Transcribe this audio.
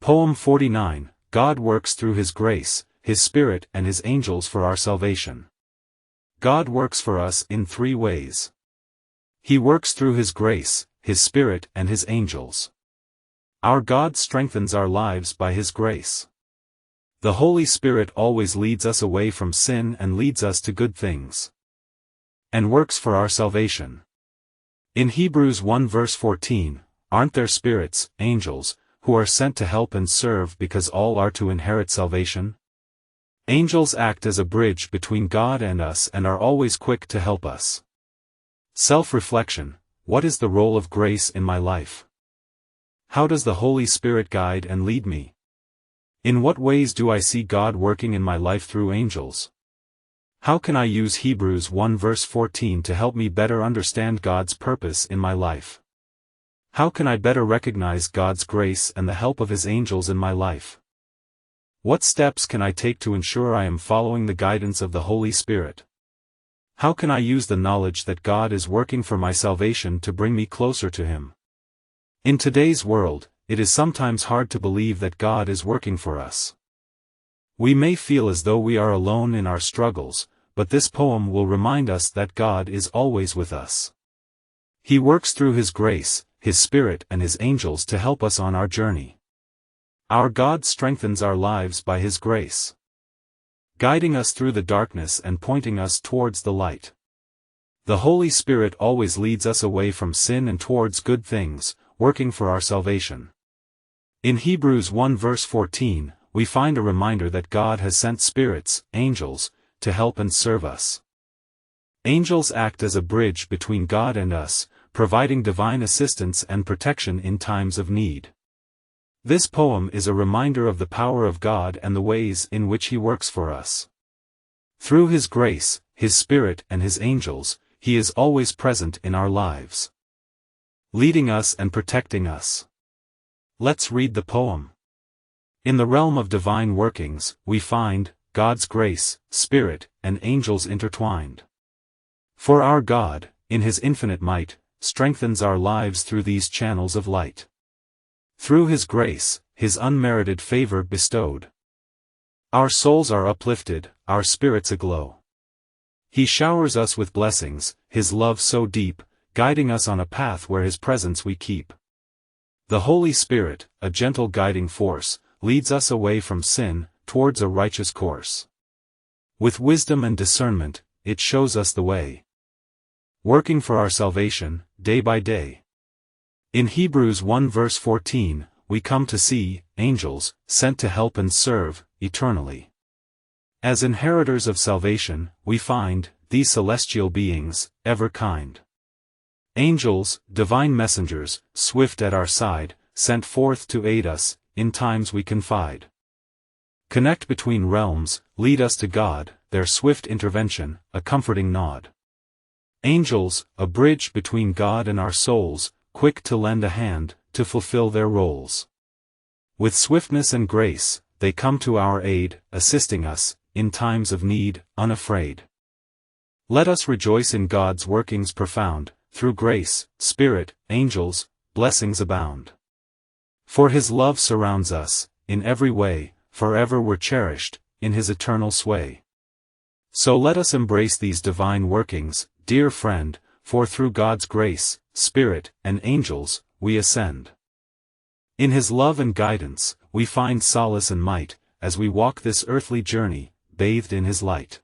Poem 49, God works through His grace, His Spirit and His angels for our salvation. God works for us in three ways. He works through His grace, His Spirit and His angels. Our God strengthens our lives by His grace. The Holy Spirit always leads us away from sin and leads us to good things. And works for our salvation. In Hebrews 1 verse 14, aren't there spirits, angels, who are sent to help and serve because all are to inherit salvation? Angels act as a bridge between God and us and are always quick to help us. Self-reflection: what is the role of grace in my life? How does the Holy Spirit guide and lead me? In what ways do I see God working in my life through angels? How can I use Hebrews 1 verse 14 to help me better understand God's purpose in my life? How can I better recognize God's grace and the help of His angels in my life? What steps can I take to ensure I am following the guidance of the Holy Spirit? How can I use the knowledge that God is working for my salvation to bring me closer to Him? In today's world, it is sometimes hard to believe that God is working for us. We may feel as though we are alone in our struggles, but this poem will remind us that God is always with us. He works through His grace, His Spirit and His angels to help us on our journey. Our God strengthens our lives by His grace, guiding us through the darkness and pointing us towards the light. The Holy Spirit always leads us away from sin and towards good things, working for our salvation. In Hebrews 1 verse 14, we find a reminder that God has sent spirits, angels, to help and serve us. Angels act as a bridge between God and us, providing divine assistance and protection in times of need. This poem is a reminder of the power of God and the ways in which He works for us. Through His grace, His Spirit and His angels, He is always present in our lives, leading us and protecting us. Let's read the poem. In the realm of divine workings, we find God's grace, Spirit, and angels intertwined. For our God, in His infinite might, strengthens our lives through these channels of light. Through His grace, His unmerited favor bestowed, our souls are uplifted, our spirits aglow. He showers us with blessings, His love so deep, guiding us on a path where His presence we keep. The Holy Spirit, a gentle guiding force, leads us away from sin, towards a righteous course. With wisdom and discernment, it shows us the way, working for our salvation, day by day. In Hebrews 1 verse 14, we come to see angels, sent to help and serve, eternally. As inheritors of salvation, we find these celestial beings, ever kind. Angels, divine messengers, swift at our side, sent forth to aid us, in times we confide. Connect between realms, lead us to God, their swift intervention, a comforting nod. Angels, a bridge between God and our souls, quick to lend a hand, to fulfill their roles. With swiftness and grace, they come to our aid, assisting us, in times of need, unafraid. Let us rejoice in God's workings profound, through grace, Spirit, angels, blessings abound. For His love surrounds us, in every way, forever we're cherished, in His eternal sway. So let us embrace these divine workings, dear friend, for through God's grace, Spirit, and angels, we ascend. In His love and guidance, we find solace and might, as we walk this earthly journey, bathed in His light.